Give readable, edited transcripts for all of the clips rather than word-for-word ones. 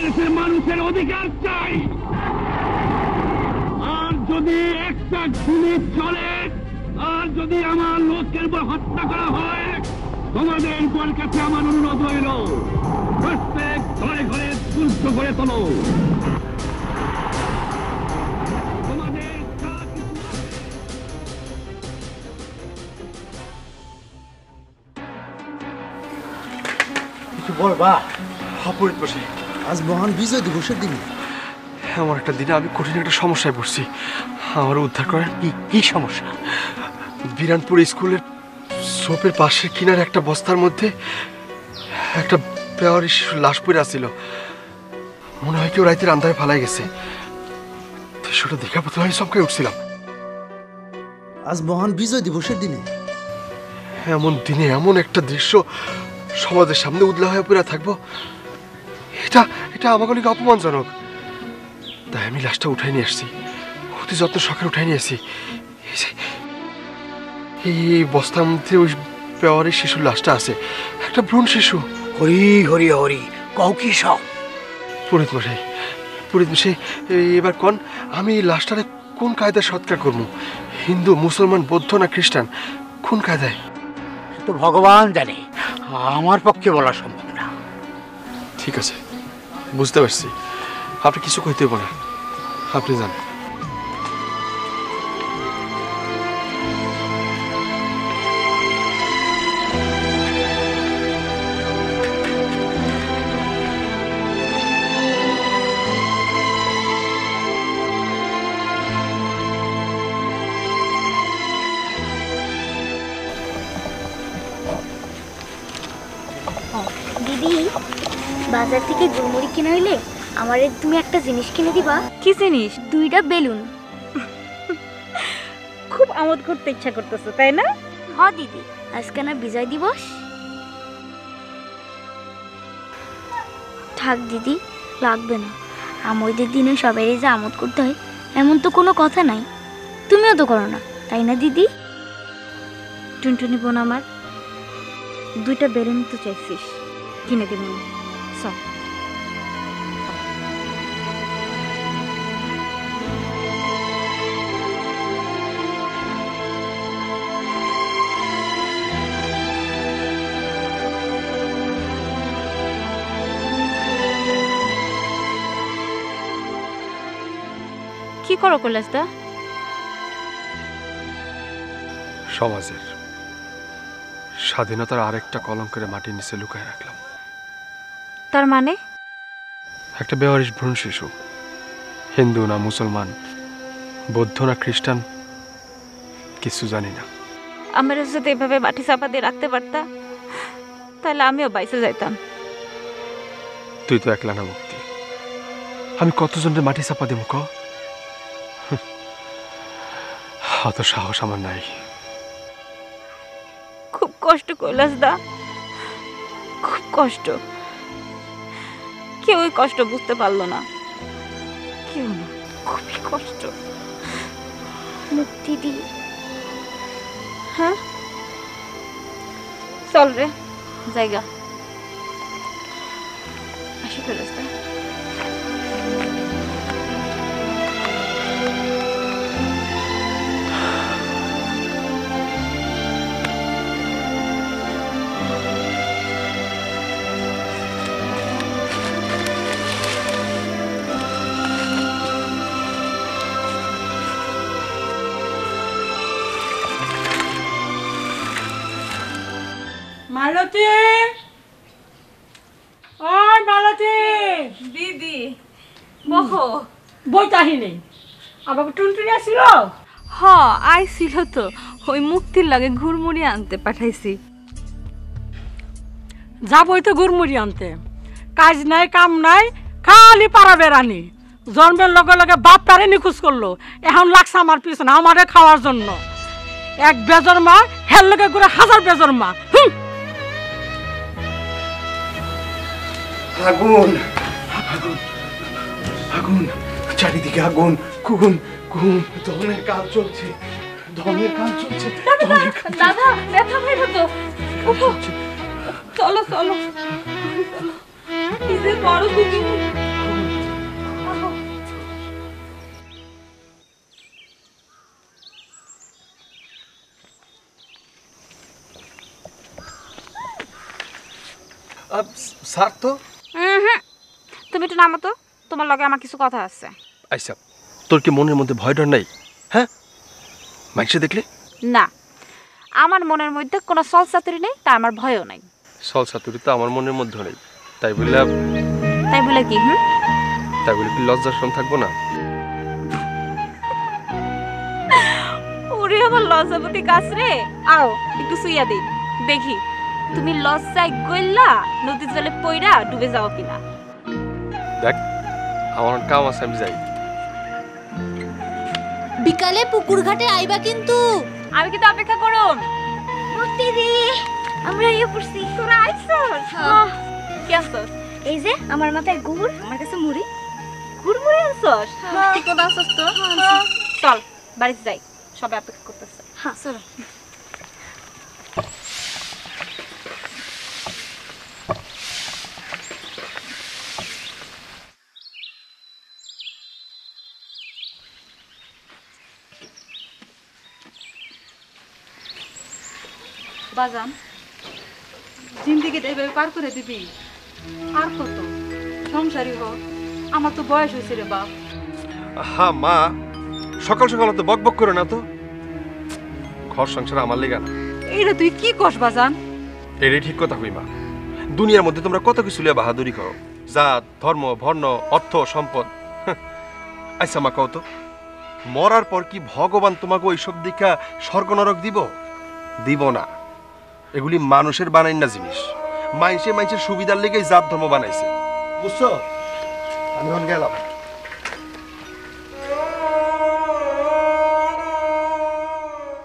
বাংলাদেশের মানুষের অধিকার চাই। আর যদি একটা গুলি চলে, আর যদি আমার লোকের উপর হত্যা করা হয়, তোমাদের উপর কাছে আমার অনুরোধ রইল, প্রত্যেক ঘরে ঘরে তুষ্ট করে তোলো। তোমাদের আজ মহান বিজয় দিবসের দিন। এমন একটা দিনে আমি কঠিন একটা সমস্যায় পড়ছি। আমার উদ্ধার করেন। কি সমস্যা? বিরানপুর স্কুলের সোপের পাশের কিনার একটা বস্তার মধ্যে একটা বেওয়ারি শিশুর লাশ পড়ে আছিল। মনে হয় কেউ রাতের আন্ধারে ফালাই গেছে। দৃশ্যটা দেখা প্রথমে আমি চমকে উঠছিলাম। আজ মহান বিজয় দিবসের দিনে এমন দিনে এমন একটা দৃশ্য সমাজের সামনে উদলা হয়ে পড়ে থাকবো, এটা এটা আমার অনেক অপমানজনক। তাই আমি লাশটা উঠাই নিয়ে আসছি, অতি যত্ন সকালে উঠাই নিয়ে আসি। এই বস্তার মধ্যে ওই বেওয়ারি শিশুর লাশটা আছে, একটা ভ্রূণ শিশু। হরি হরি হরি, কও কি সব? পুরোহিত মশাই, এবার কোন আমি এই লাশটারে কোন কায়দায় সৎকার করবো? হিন্দু, মুসলমান, বৌদ্ধ না খ্রিস্টান, কোন কায়দায়? তো ভগবান জানে, আমার পক্ষে বলা সম্ভব না। ঠিক আছে, বুঝতে পারছি। আপনি কিছু কইতে পারেন, আপনি যান। দিদি, বাজার থেকে গুড়মুড়ি কিনে হইলে আমারে তুমি একটা জিনিস কিনে দিবা। কি জিনিস? 2টা বেলুন। খুব আমোদ করতে ইচ্ছা করতেছে, তাই না? হ দিদি, আজকে না বিজয় দিবস। থাক দিদি, লাগবে না। আমাদের দিনে সবাই যে আমোদ করতে হয় এমন তো কোনো কথা নাই। তুমিও তো করো না, তাই না দিদি? টুনটুনি বোন আমার, 2টা বেলুন তো চাইছিস, কিনে দেব। চল। কি করো কৈলাসদা? সমাজের স্বাধীনতার আরেকটা কলঙ্কের মাটির নিচে লুকায় রাখলাম। তার মানে? একটা বেওয়ারিশ ভ্রূণ শিশু, হিন্দু না মুসলমান, বৌদ্ধ না খ্রিস্টান, কিছু জানি না। আমার যদি এভাবে মাটি চাপা দিয়ে রাখতে পারতা, তাহলে আমিও বাইসে যাইতাম। তুই তো একলা না মুক্তি, আমি কতজনের মাটি চাপা দেব ক? অত সাহস আমার নাই। খুব কষ্ট কৈলাসদা, খুব কষ্ট। কেউ ওই কষ্ট বুঝতে পারলো না, কেউ না। খুবই কষ্ট। মুক্তি দি। হ্যাঁ, চল রে জায়গা। আসি কৈলাসদা। মালতী, ওই মালতী দিদি বহো। বইতাহি নেই, আমাকে টুনটুনি আসছিল। হ, আইছিল তো, ওই মুক্তির লাগে ঘুরমুড়ি আনতে পাঠাইছি। যাবই তো গুড়মুড়ি আনতে, কাজ নাই কাম নাই, খালি পাড়া বেড়ানি। জন্মের লগে লগে বাপ তারে নিখোঁজ করলো, এখন লাগছে আমার পিছনে আমারে খাওয়ার জন্য। এক বেজর মা হের লগে ঘুরে 1000 বেজর মা। আগুন আগুন আগুন, চারিদিকে আগুন, খুন খুন, দহনের কাজ চলছে, দহনের কাজ চলছে। দাদা ব্যথা পাইল তো, চলো চলো। কি যে বড় দিদি, স্যার তো তুমি একটু নামো তো, তোমার লগে আমার কিছু কথা আছে। আইসা, তোর কি মনের মধ্যে ভয় ডর নাই? হ্যাঁ, মানুষে দেখলে? না, আমার মনের মধ্যে কোনো সলসাতুরি নেই, তা আমার ভয়ও নাই। সল সাতুরি তো আমার মনের মধ্যে নেই, তাই বলে কি তাই বলে কি লজ্জার শরম থাকবো না? ওরে আমার লজ্জাপতি কাজ রে। আও একটু শুইয়া দিই, দেখি তুমি লজ্জায় গইল্লা নদীর জলে পইরা ডুবে যাও কিনা। দেখ, আমার কাম আছে, আমি যাই। বিকালে পুকুর ঘাটে আইবা কিন্তু। আমি কিন্তু অপেক্ষা করুম। দিদি আমরা ইয়ে পড়ছি। তোরা আইছস? কি আনছস? এই যে আমার মাথায় গুড়, আমার কাছে মুড়ি। গুড়মুড়ি আনছস? ঠিক কথা আনছস তো। চল বাড়িতে যাই, সবাই অপেক্ষা করতেছে। হ্যাঁ চলো। বাজান, জিন্দিগিটা এভাবে পার করে দিবি? আর কত সংসারী হ, আমার তো বয়স হয়েছে রে বাপ। হ্যাঁ মা, সকাল সকাল তো বক বক করে না তো। ঘর সংসার আমার লেগা না। এইটা তুই কি কস বাজান? এটাই ঠিক কথা কই মা। দুনিয়ার মধ্যে তোমরা কত কিছু লিয়া বাহাদুরি করো, জাত ধর্ম বর্ণ অর্থ সম্পদ। আচ্ছা মা, কও তো, মরার পর কি ভগবান তোমাকে ওইসব দিকা স্বর্গ নরক দিব? দিব না। এগুলি মানুষের বানাই না জিনিস। মানুষের সুবিধার লেগেই জাত ধর্ম বানাইছে, বুঝছো? আমি এখন গেলাম।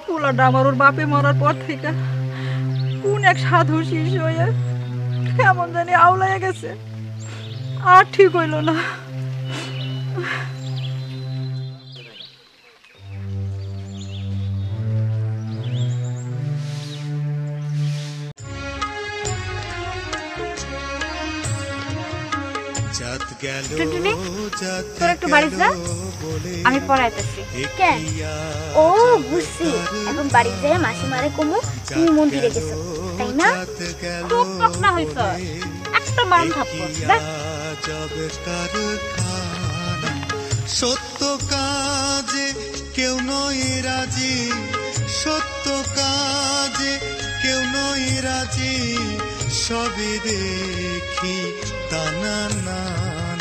পোলাটা আমার ওর বাপে মরার পর থেকে কোন এক সাধু শিষ্য হয়ে কেমন জানি আওলাইয়া গেছে, আর ঠিক হইল না। টুনটুনি, তোর একটু বাড়ি যা, আমি পরে আইতেছি। কেন? ও বুঝছি, এখন বাড়ি যেয়ে মাসিমারে কমু তুমি মন্দিরে গেছো, তাই না? খুব পকনা হইছ, একটা মারণ থাপ্পড় দেখ। সত্য কাজে কেউ নয় রাজি, সত্য কাজে কেউ নয় রাজি, সবই দেখি তানা না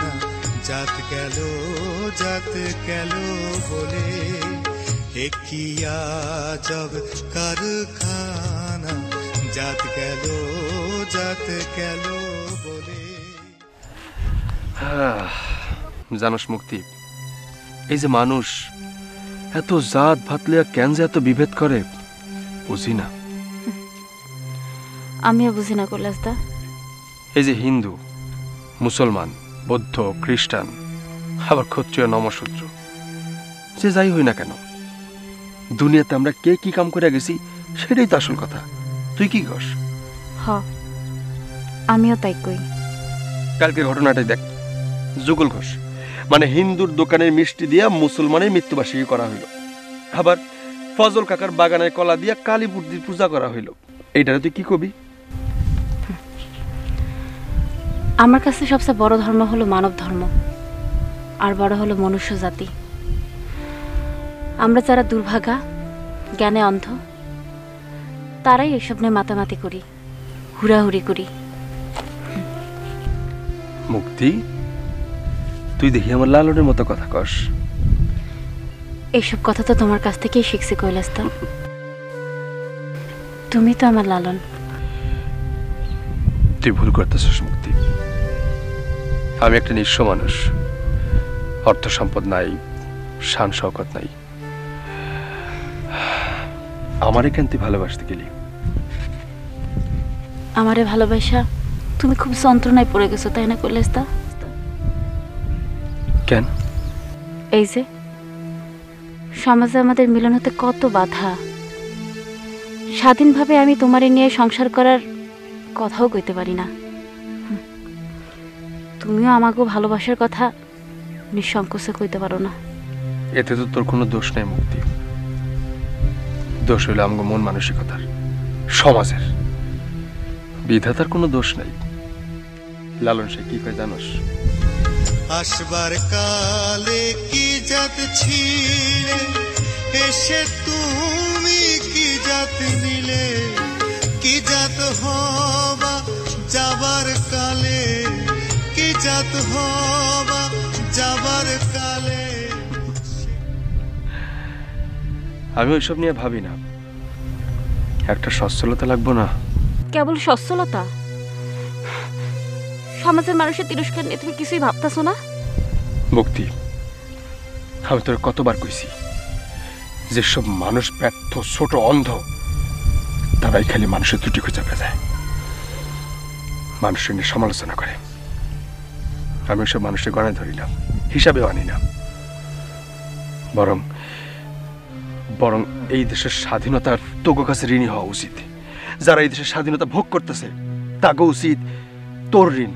না। জাত গেল বলে একিয়া জব কারখানা। জাত গেল বলে। জানোস মুক্তি, এই যে মানুষ এত জাত ভাতলিয়া কেন যে এত বিভেদ করে বুঝি না। আমিও বুঝি না কৈলাসদা। এই যে হিন্দু, মুসলমান, বৌদ্ধ, খ্রিস্টান, আবার ক্ষত্রিয়, নমশূদ্র, যে যাই হই না কেন, দুনিয়াতে আমরা কে কি কাম করে গেছি সেটাই তো আসল কথা। তুই কি কস? হ, আমিও তাই কই। কালকে ঘটনাটাই দেখ, যুগল ঘোষ মানে হিন্দুর দোকানের মিষ্টি দিয়া মুসলমানের মৃত্যুবার্ষিকী করা হইল, আবার ফজল কাকার বাগানের কলা দিয়া কালী মূর্তির পূজা করা হইল। এইটারে তুই কি কবি? আমার কাছে সবচেয়ে বড় ধর্ম হলো মানব ধর্ম, আর বড় হলো মনুষ্য জাতি। আমরা যারা দুর্ভাগা, জ্ঞানে অন্ধ, তারাই এসব নিয়ে মাতামাতি করি, হুড়াহুড়ি করি। মুক্তি, তুই দেখি আমার লালনের মতো কথা কস। এইসব কথা তো তোমার কাছ থেকেই শিখছি কৈলাসদা। তুমি তো আমার লালন। তুই ভুল করতেছিস মুক্তি। আমি একটা নিঃস্ব মানুষ, অর্থ সম্পদ নাই, শান শওকত নাই। আমারে কেন তুই ভালোবাসতে গেলি? আমারে ভালোবাসা তুমি খুব যন্ত্রণায় পড়ে গেছো, তাই না কৈলাসদা? কেন? এই যে সমাজে আমাদের মিলন হতে কত বাধা, স্বাধীনভাবে আমি তোমারে নিয়ে সংসার করার কথাও কইতে পারি না। তুমিও আমাকেও ভালোবাসার কথা নিঃসংকোচে কইতে পারো না। এতে তো তোর কোনো দোষ নেই মুক্তি, দোষ হইল আমগো মন মানসিকতার, সমাজের। বিধাতার কোনো দোষ নাই। লালন সে কি কয় জানোস? আসবার কালে কি জাত ছিলে, এসে তুমি কি জাত নিলে, কি জাত হবা যাবার কালে, কি জাত হবা যাবার কালে। আমি ওইসব নিয়ে ভাবি না, একটা সচ্ছলতা লাগবো না? কেবল সচ্ছলতা? সমাজের মানুষের তিরস্কার নিয়ে তুমি কিছুই ভাবতেছো না? মুক্তি, আমি তোর কতবার কইছি যেসব মানুষ ব্যর্থ, ছোট, অন্ধ, তারাই খালি মানুষের ত্রুটি খুঁজে পেয়ে মানুষের নিয়ে সমালোচনা করে। আমি ওইসব মানুষের গণায় ধরি না, হিসাবেও আনি না। বরং বরং এই দেশের স্বাধীনতার তোগো কাছে ঋণী হওয়া উচিত। যারা এই দেশের স্বাধীনতা ভোগ করতেছে তাকে উচিত তোর ঋণ,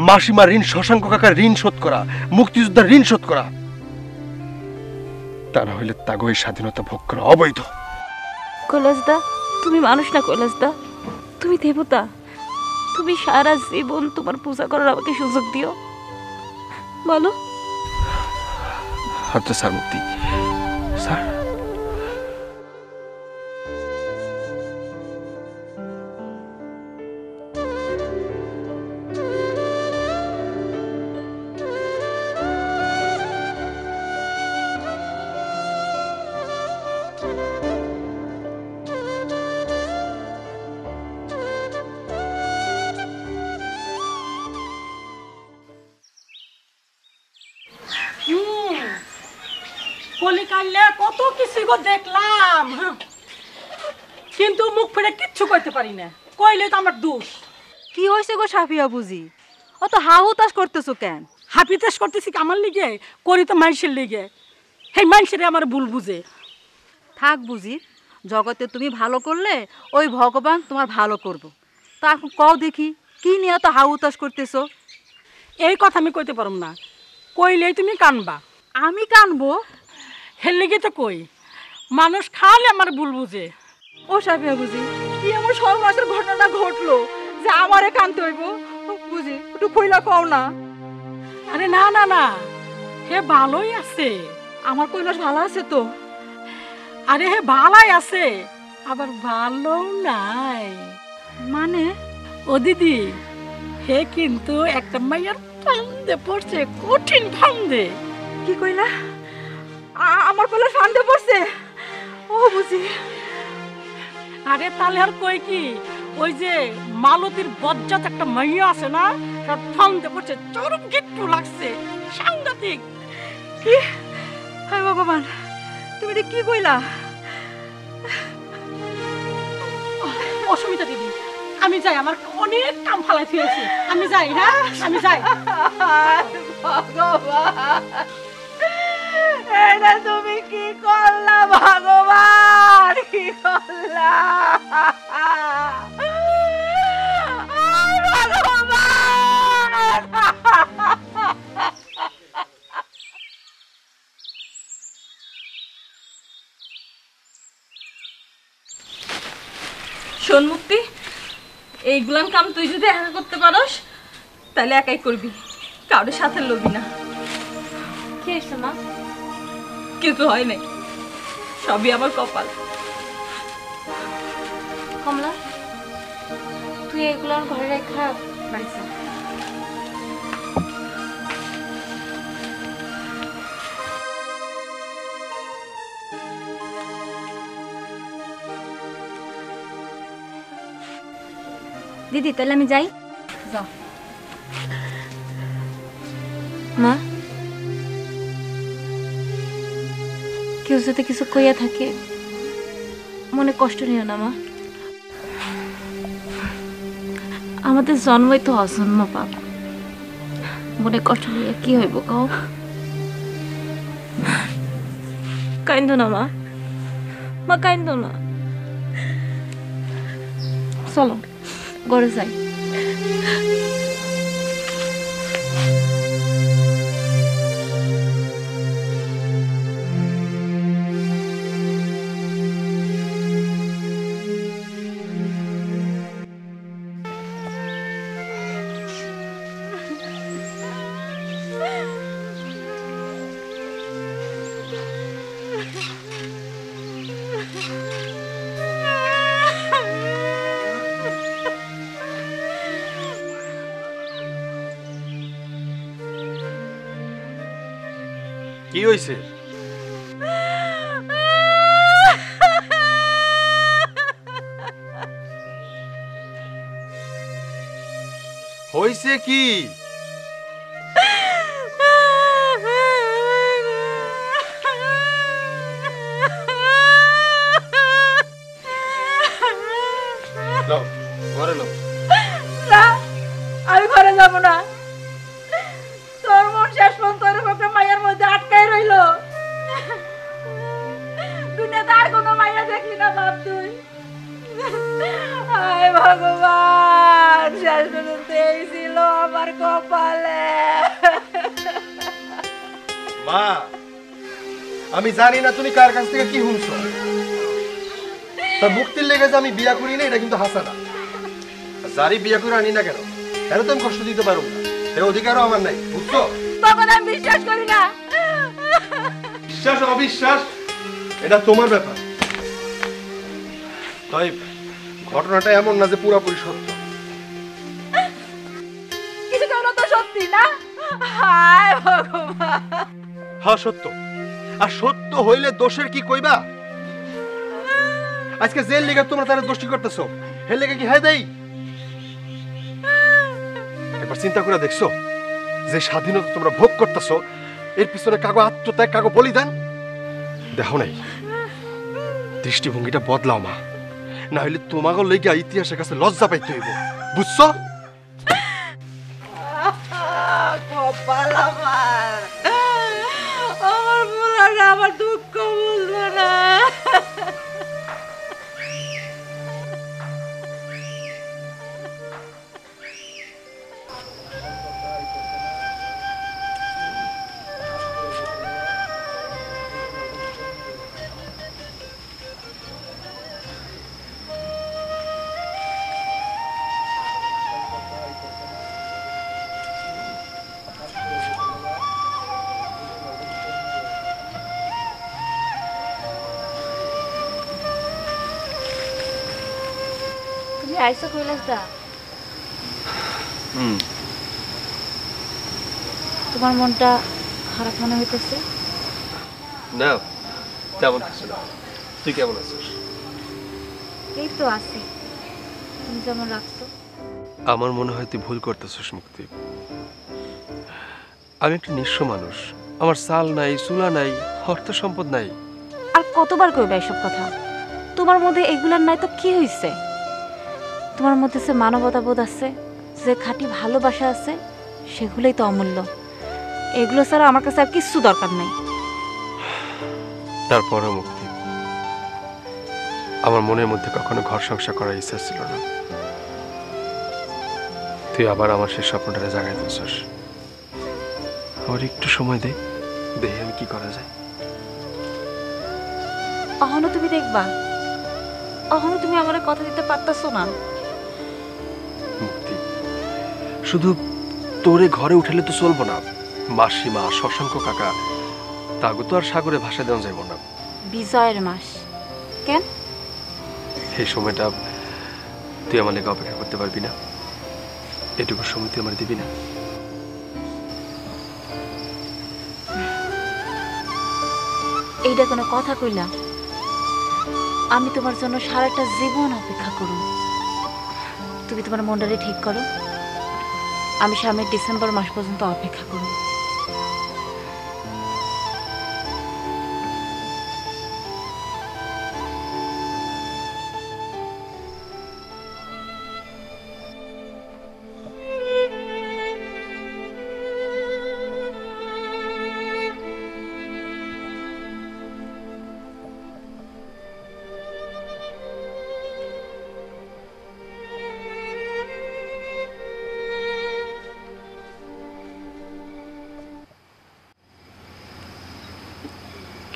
মাসিমার ঋণ, শশাঙ্ক কাকার ঋণ শোধ করা, মুক্তিযোদ্ধার ঋণ শোধ করা। তা না হইলে তাগো এই স্বাধীনতা ভোগ করা অবৈধ। কৈলাসদা, তুমি মানুষ না কৈলাসদা, তুমি দেবতা। তুমি সারা জীবন তোমার পূজা করার আমাকে সুযোগ দিও, বলো। আচ্ছা স্যার, মুক্তি স্যার। কলিকালে কত কিছু গো দেখলাম, কিন্তু মুখ ফিরে কিচ্ছু করতে পারি না। কইলে তো আমার দোষ। কি হয়েছে গো সাফিয়া বুঝি? অত হাহুতাশ করতেছো কেন? হাপিতাস করতেছি আমার লিগে, করি তো মানুষের লিগে। সেই মানুষের আমার ভুল বুঝে। থাক বুঝি, জগতে তুমি ভালো করলে ওই ভগবান তোমার ভালো করবো। তা এখন কও দেখি, কি নিয়ে তো হাহুতাশ করতেছো? এই কথা আমি কইতে পারম না, কইলেই তুমি কানবা। আমি কানবো? হের লিগে তো কই, মানুষ খালে আমার ভুল বুঝে। ও সাফিয়া বুঝি, কি এমন সর্বনাশের ঘটনা ঘটলো যে আমারে কানতে হইব? বুঝি একটু কইলা কও না। আরে না না না, হে ভালোই আছে। আমার কৈলাস ভালো আছে তো? আরে হে ভালাই আছে, আবার ভালো নাই। মানে? ও দিদি, হে কিন্তু একটা মাইয়ার ফান্দে পড়ছে, কঠিন ফান্দে। কি কইলা? আমার কৈলাস ফান্দে পড়ছে? ও বুঝি। আরে তাহলে আর কই কি, ওই যে মালতীর বজ্জাত একটা মাইয়া আছে না, তার ফান্দে পড়ছে, চরম গিট্টু লাগছে, সাংঘাতিক। কি? হায় ভগবান, তুমি এটা কি কইলা? অসুবিধা দিদি, আমি যাই, আমার অনেক কাম ফালাই থুয়েছি, আমি যাই। হ্যাঁ আমি যাই। ভগবান, এটা তুমি কি করলা ভগবান? কি করলা শোন মুক্তি, এইগুলান কাম তুই যদি একা করতে পারস তাহলে একাই করবি, কারোর সাথে লবি না। কি হয়েছে মা? কিছু হয় নাই, সবই আমার কপাল। কমলা, তুই এগুলো ঘরে রেখা বাড়ি যা। দিদি তাহলে আমি যাই। যাও। মা, কেউ যদি কিছু কইয়া থাকে মনে কষ্ট নিও না মা। আমাদের জন্মই তো অজন্ম পাপ, মনে কষ্ট নিয়ে কি হইব কও? কাইন্দ না মা, মা কাইন্দ না। চলো ঘরে যাই। হয়েছে? হয়েছে কি? ঘরে লো। না, আমি ঘরে যাব না। তোর মন শেষ পর্যন্ত এরকম একটা মায়ের মধ্যে আটকাই রইল। দুনিয়াতে আর কোনো মাইয়া দেখলি না বাপ তুই? হায় ভগবান, শেষ পর্যন্ত এই ছিল আমার কপালে। মা, আমি জানি না তুমি কার কাছ থেকে কি শুনছো। তার মুক্তির লেগে যে আমি বিয়া করি না এটা কিন্তু হাসা না। যারই বিয়া করে আনি না কেন, কেন তো আমি কষ্ট দিতে পারবো না, এই অধিকারও আমার নাই, বুঝছো? তখন আমি বিশ্বাস করি না। বিশ্বাস অবিশ্বাস এটা তোমার ব্যাপার। তাই ঘটনাটা এমন না যে পুরোপুরি সত্য। কিছু কেন তো সত্যি না? হায় ভগবান। হ্যাঁ সত্য। আর সত্য হইলে দোষের কি কইবা? আজকে জেল লেগে তোমরা তারা দোষী করতেছো, হেল লেগে কি হ্যাঁ দেই? একবার চিন্তা করে দেখছো যে স্বাধীনতা তোমরা ভোগ করতেছো এর পিছনে কাগো আত্মত্যাগ, কাগো বলিদান দেখো নাই? দৃষ্টিভঙ্গিটা বদলাও মা, না হইলে তোমাকে লেগে ইতিহাসের কাছে লজ্জা পাইতে হইব, বুঝছো? কপাল আমার, আমার বুড়াটা আমার দুঃখ বুঝবে না। আইসো কৈলাস দা, তোমার মনটা খারাপ মনে হইতেছে? না, তেমন কিছু না। তুই কেমন আছিস? এই তো আছি, তুমি যেমন রাখছো। আমার মনে হয় তুই ভুল করতেছিস মুক্তি। আমি একটা নিঃস্ব মানুষ, আমার চাল নাই, চুলা নাই, অর্থ সম্পদ নাই। আর কতবার কইবা এসব কথা? তোমার মধ্যে এগুলার নাই তো কি হইছে? তোমার মধ্যে যে মানবতা বোধ আছে, যে খাঁটি ভালোবাসা আছে, সেগুলোই তো অমূল্য। এগুলো ছাড়া আমার কাছে আর কিচ্ছু দরকার নাই। তারপরে মুক্তি, আমার মনের মধ্যে কখনো ঘর সংসার করার ইচ্ছা ছিল না। তুই আবার আমার সেই স্বপ্নটারে জাগাই দিচ্ছিস। আমার একটু সময় দে, দেখি আমি কি করা যায়। অহনো তুমি দেখবা, অহনো তুমি আমার কথা দিতে পারতাছো না। মুক্তি, শুধু তোরে ঘরে উঠালে তো চলবো না। মাসিমা, শশাঙ্ক কাকা, তাগো তো আর সাগরে ভাষা দেওয়া যাইব না। বিজয়ের মাস কেন? এই সময়টা তুই আমার লেগে অপেক্ষা করতে পারবি না? এটুকু সময় তুই আমার দিবি না? এইটা কোনো কথা কইলা? আমি তোমার জন্য সারাটা জীবন অপেক্ষা করব। তুমি তোমার মনটারে ঠিক করো, আমি সামনের ডিসেম্বর মাস পর্যন্ত অপেক্ষা করব।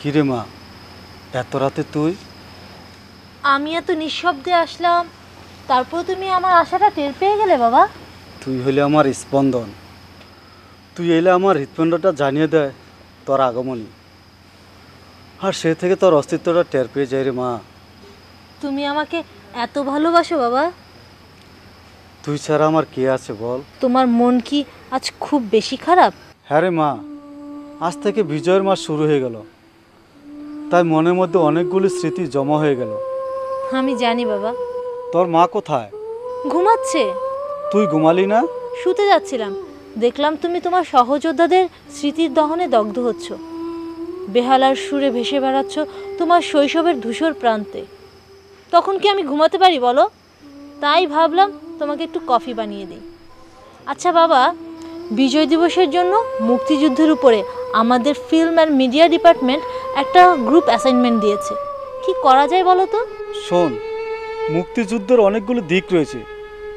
কিরে মা, এত রাতে তুই? আমি এত নিঃশব্দে আসলাম, তারপর তুমি আমার আশাটা টের পেয়ে গেলে বাবা। তুই হইলে আমার স্পন্দন, তুই এলে আমার হৃৎপিণ্ডটা জানিয়ে দেয় তোর আগমনী, আর সে থেকে তোর অস্তিত্বটা টের পেয়ে যায় রে মা। তুমি আমাকে এত ভালোবাসো বাবা? তুই ছাড়া আমার কে আছে বল? তোমার মন কি আজ খুব বেশি খারাপ? হ্যাঁ রে মা, আজ থেকে বিজয়ের মাস শুরু হয়ে গেল, তাই মনের মধ্যে অনেকগুলো স্মৃতি জমা হয়ে গেল। আমি জানি বাবা। তোর মা কোথায়? ঘুমাচ্ছে। তুই ঘুমালি না? শুতে যাচ্ছিলাম, দেখলাম তুমি তোমার সহযোদ্ধাদের স্মৃতির দহনে দগ্ধ হচ্ছ, বেহালার সুরে ভেসে বেড়াচ্ছ তোমার শৈশবের ধূসর প্রান্তে। তখন কি আমি ঘুমাতে পারি বলো? তাই ভাবলাম তোমাকে একটু কফি বানিয়ে দিই। আচ্ছা বাবা, বিজয় দিবসের জন্য মুক্তিযুদ্ধের উপরে আমাদের ফিল্ম অ্যান্ড মিডিয়া ডিপার্টমেন্ট একটা গ্রুপ অ্যাসাইনমেন্ট দিয়েছে, কি করা যায় বলো তো? শোন, মুক্তিযুদ্ধের অনেকগুলো দিক রয়েছে,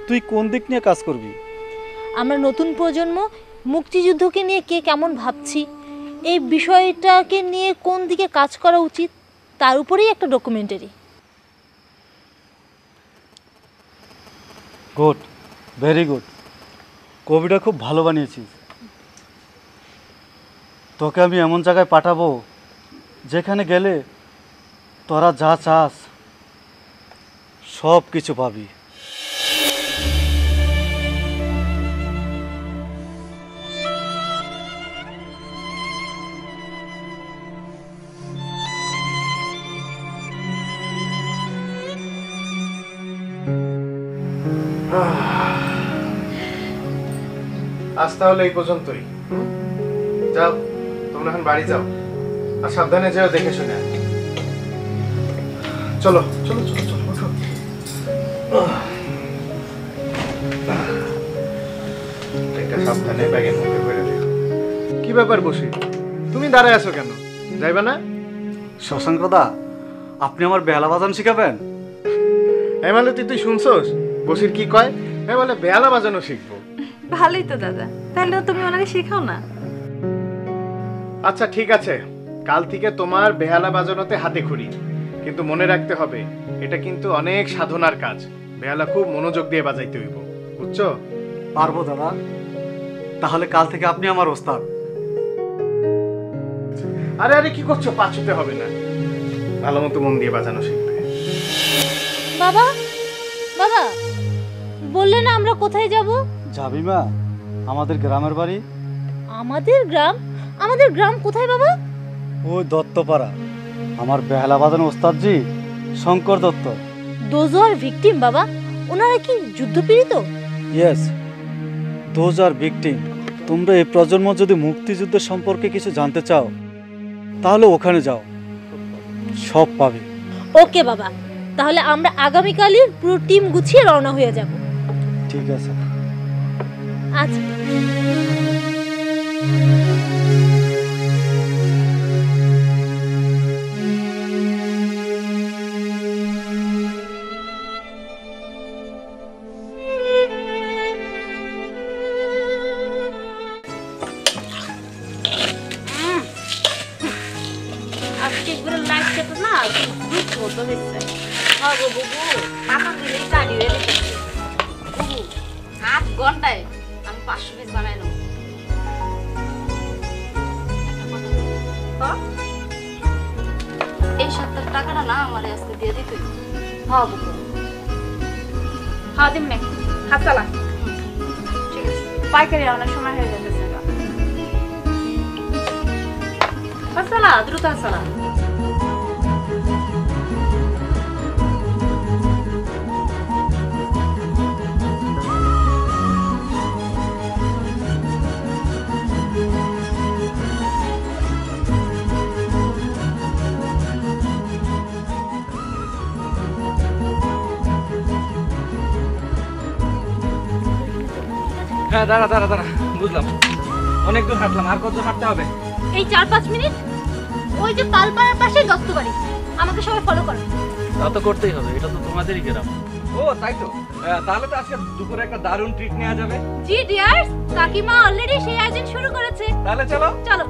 তুই কোন দিক নিয়ে কাজ করবি? আমরা নতুন প্রজন্ম মুক্তিযুদ্ধকে নিয়ে কে কেমন ভাবছি, এই বিষয়টাকে নিয়ে কোন দিকে কাজ করা উচিত, তার উপরেই একটা ডকুমেন্টারি। গুড, ভেরি গুড, কবিটা খুব ভালো বানিয়েছিস। তোকে আমি এমন জায়গায় পাঠাবো যেখানে গেলে তোরা যা চাস সব কিছু পাবি। আজ তাহলে এই পর্যন্তই। যাও, তোমরা এখন বাড়ি যাও, আর সাবধানে যেও, দেখে শুনে। চলো চলো চলো চলো, ওঠো। এটা সাবধানে ব্যাগের মধ্যে ভরে দিও। কি ব্যাপার বসি, তুমি দাঁড়ায় আছো কেন? যাইবা না? শশাঙ্ক দা, আপনি আমার বেহালা বাজানো শিখাবেন? এই মালতী, তুই শুনছস বসির কি কয়? হ্যাঁ, বলে বেহালা বাজানো শিখবো। ভালোই তো দাদা, তাহলে তুমি ওনাকে শেখাও না। আচ্ছা ঠিক আছে, কাল থেকে তোমার বেহালা বাজানোতে হাতে খড়ি, কিন্তু মনে রাখতে হবে এটা কিন্তু অনেক সাধনার কাজ। বেহালা খুব মনোযোগ দিয়ে বাজাইতে হইব, বুঝছো? পারবো দাদা, তাহলে কাল থেকে আপনি আমার ওস্তাদ। আরে আরে, কি করছো? পা ছুতে হবে না, ভালো মতো মন দিয়ে বাজানো শিখবে। বাবা বাবা, বললে না আমরা কোথায় যাব? যাবি মা, আমাদের গ্রামের বাড়ি। আমাদের গ্রাম? আমাদের গ্রাম কোথায় বাবা? ওই দত্তপাড়া। আমার বেহালা বাজানো ওস্তাদজি Shankar Dutta. Those are victim বাবা, ওনারা কি যুদ্ধপীড়িত? Yes, those are victim. তোমরা এই প্রজন্ম যদি মুক্তিযুদ্ধের সম্পর্কে কিছু জানতে চাও তাহলে ওখানে যাও, সব পাবে। ওকে বাবা, তাহলে আমরা আগামীকালই পুরো টিম গুছিয়ে রওনা হয়ে যাব। ঠিক আছে। আচ্ছা। আজকে পুরো লাইট খেতে না দুধ মতো হয়েছে। হ্যাঁ গো বুবু, পাতা দিলেই কালি হয়ে গেছে। বুবু, 8 ঘন্টায় আমি 500 পিস বানাইলাম। এই 70 টাকাটা না আমার আজকে দিয়ে দিতে। হ্যাঁ বুবু, হ্যাঁ দিন মে হাসালা। ঠিক আছে, পাইকারি অনেক সময় হয়ে যেতেছে। হাসালা, দ্রুত হাসালা। হ্যাঁ, দাঁড়া দাঁড়া দাঁড়া, বুঝলাম। অনেক দূর হাঁটলাম, আর কত হাঁটতে হবে? এই 4-5 মিনিট। ওই যে পালপাড়ার পাশে দত্তবাড়ি, আমাকে সবাই ফলো করো। তা তো করতেই হবে, এটা তো তোমাদেরই গ্রাম। ও তাই তো, তাহলে তো আজকে দুপুরে একটা দারুণ ট্রিট নেওয়া যাবে। জি ডিয়ার্স, কাকিমা অলরেডি সেই আয়োজন শুরু করেছে। তাহলে চলো চলো।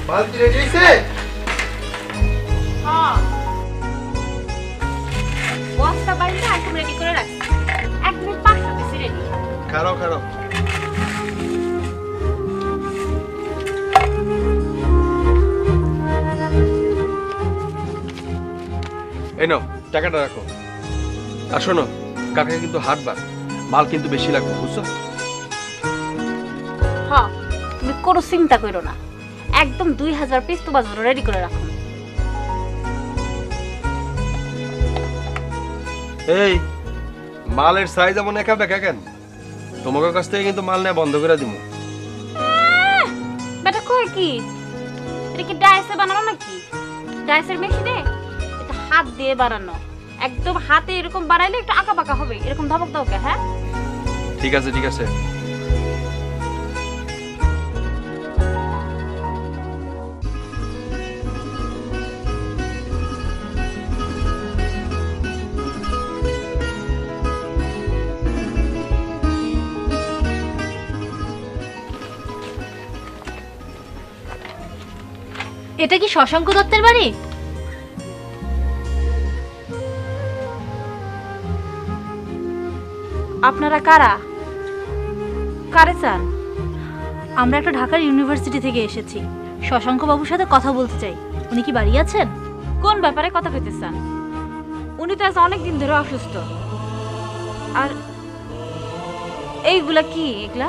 বালতি রেডি হইছে? হ্যাঁ, বস্তা বাইরে আইটেম রেডি করে রাখছি। 1 মিনিট 500 পিস রেডি। খারাও খারাও। এই নাও টাকাটা রাখো। আর শোনো, কাকাকে কিন্তু হাটবার, মাল কিন্তু বেশি লাগবে, বুঝছো? হ্যাঁ, তুমি কোনো চিন্তা করো না, একদম 2000 পিস তোমার জন্য রেডি করে রাখো। এই মালের সাইজ এমন একা বেকা কেন? তোমাকে কাছ থেকে কিন্তু মাল নেওয়া বন্ধ করে দিব। বেটা কই কি, এটা কি ডাইসে বানানো নাকি? ডাইসের মেশিনে এটা হাত দিয়ে বানানো, একদম হাতে এরকম বানাইলে একটু আঁকা বাঁকা হবে, এরকম ধমক দাও কে? হ্যাঁ ঠিক আছে ঠিক আছে। এটা কি শশাঙ্ক দত্তের বাড়ি? আপনারা কারা? কারে চান? আমরা একটা ঢাকার ইউনিভার্সিটি থেকে এসেছি, শশাঙ্ক বাবুর সাথে কথা বলতে চাই। উনি কি বাড়ি আছেন? কোন ব্যাপারে কথা কইতে চান? উনি তো আজ অনেক দিন ধরে অসুস্থ। আর এইগুলা কি? এগুলা